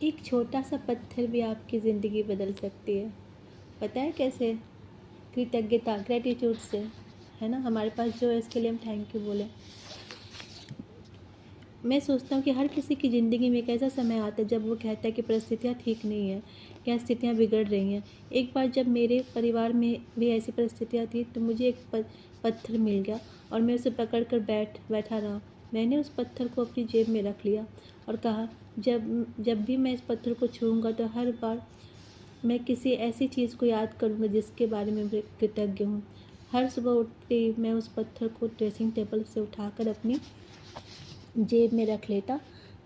एक छोटा सा पत्थर भी आपकी ज़िंदगी बदल सकती है। पता है कैसे? कृतज्ञता, ग्रेटिट्यूड से, है ना। हमारे पास जो है इसके लिए हम थैंक यू बोलें। मैं सोचता हूँ कि हर किसी की ज़िंदगी में एक ऐसा समय आता है जब वो कहता है कि परिस्थितियाँ ठीक नहीं है या स्थितियाँ बिगड़ रही हैं। एक बार जब मेरे परिवार में भी ऐसी परिस्थितियाँ थी तो मुझे एक पत्थर मिल गया और मैं उसे पकड़ कर बैठा रहा। मैंने उस पत्थर को अपनी जेब में रख लिया और कहा, जब भी मैं इस पत्थर को छूऊंगा तो हर बार मैं किसी ऐसी चीज़ को याद करूंगा जिसके बारे में मैं कृतज्ञ हूँ। हर सुबह उठते ही मैं उस पत्थर को ड्रेसिंग टेबल से उठाकर अपनी जेब में रख लेता।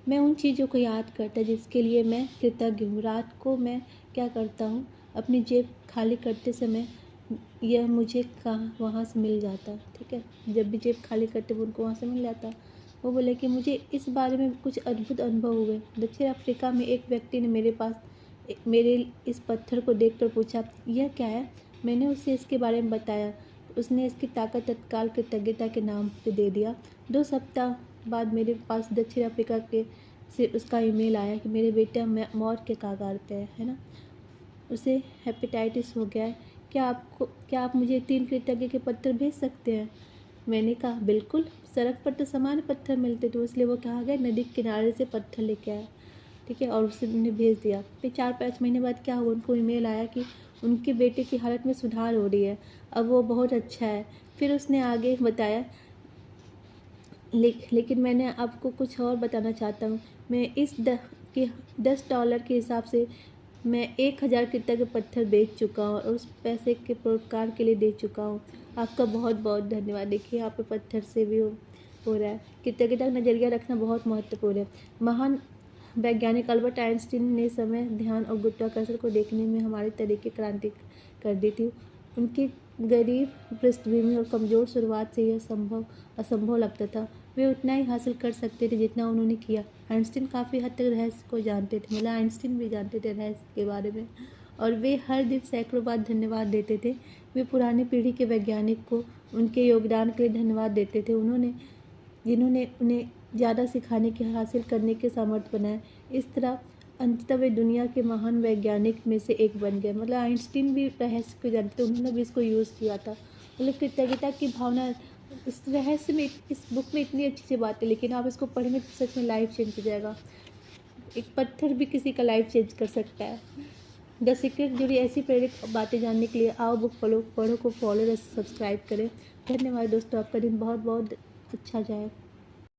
मैं उन चीज़ों को याद करता जिसके लिए मैं कृतज्ञ हूँ। रात को मैं क्या करता हूँ, अपनी जेब खाली करते समय यह मुझे कहाँ वहाँ से मिल जाता। ठीक है, जब भी जेब खाली करते वो उनको वहाँ से मिल जाता। वो बोले कि मुझे इस बारे में कुछ अद्भुत अनुभव हुए। दक्षिण अफ्रीका में एक व्यक्ति ने मेरे इस पत्थर को देखकर पूछा, यह क्या है? मैंने उसे इसके बारे में बताया। उसने इसकी ताकत तत्काल कृतज्ञता के नाम पे दे दिया। 2 सप्ताह बाद मेरे पास दक्षिण अफ्रीका के से उसका ईमेल आया कि मेरे बेटा मौत के कगार पे है ना, उसे हेपेटाइटिस हो गया है। क्या आप मुझे 3 कृतज्ञता के पत्थर भेज सकते हैं? मैंने कहा, बिल्कुल। सड़क पर तो सामान्य पत्थर मिलते थे, इसलिए वो कहा गया नदी के किनारे से पत्थर लेके आया। ठीक है, और उसने उन्हें भेज दिया। फिर 4-5 महीने बाद क्या हुआ, उनको ईमेल आया कि उनके बेटे की हालत में सुधार हो रही है, अब वो बहुत अच्छा है। फिर उसने आगे बताया, लेकिन मैंने आपको कुछ और बताना चाहता हूँ। मैं कि $10 के हिसाब से मैं 1000 कृतज्ञ पत्थर बेच चुका हूँ और उस पैसे के पुरस्कार के लिए दे चुका हूँ। आपका बहुत बहुत धन्यवाद। देखिए यहाँ पे पत्थर से भी हो रहा है। कृतज्ञता का नज़रिया रखना बहुत महत्वपूर्ण है। महान वैज्ञानिक अल्बर्ट आइंस्टीन ने समय, ध्यान और गुरुत्वाकर्षण को देखने में हमारे तरीके क्रांति कर दी थी। उनकी गरीब पृष्ठभूमि और कमज़ोर शुरुआत से यह असंभव लगता था। वे उतना ही हासिल कर सकते थे जितना उन्होंने किया। आइंस्टीन काफ़ी हद तक रहस्य को जानते थे, मतलब आइंस्टीन भी जानते थे रहस्य के बारे में, और वे हर दिन सैकड़ों बार धन्यवाद देते थे। वे पुरानी पीढ़ी के वैज्ञानिक को उनके योगदान के लिए धन्यवाद देते थे, जिन्होंने उन्हें ज़्यादा सिखाने के हासिल करने के सामर्थ्य बनाया। इस तरह अंततः वे दुनिया के महान वैज्ञानिक में से एक बन गए। मतलब आइंस्टीन भी रहस्य को जानते थे, उन्होंने भी इसको यूज़ किया था। मतलब कृतज्ञता की भावना इस रहस्य में, इस बुक में इतनी अच्छी अच्छी बातें, लेकिन आप इसको पढ़ेंगे तो सच में लाइफ चेंज हो जाएगा। एक पत्थर भी किसी का लाइफ चेंज कर सकता है। द सीक्रेट जुड़ी ऐसी प्रेरक बातें जानने के लिए आओ बुक पढ़ो को फॉलो और सब्सक्राइब करें। धन्यवाद दोस्तों, आपका दिन बहुत बहुत अच्छा जाए।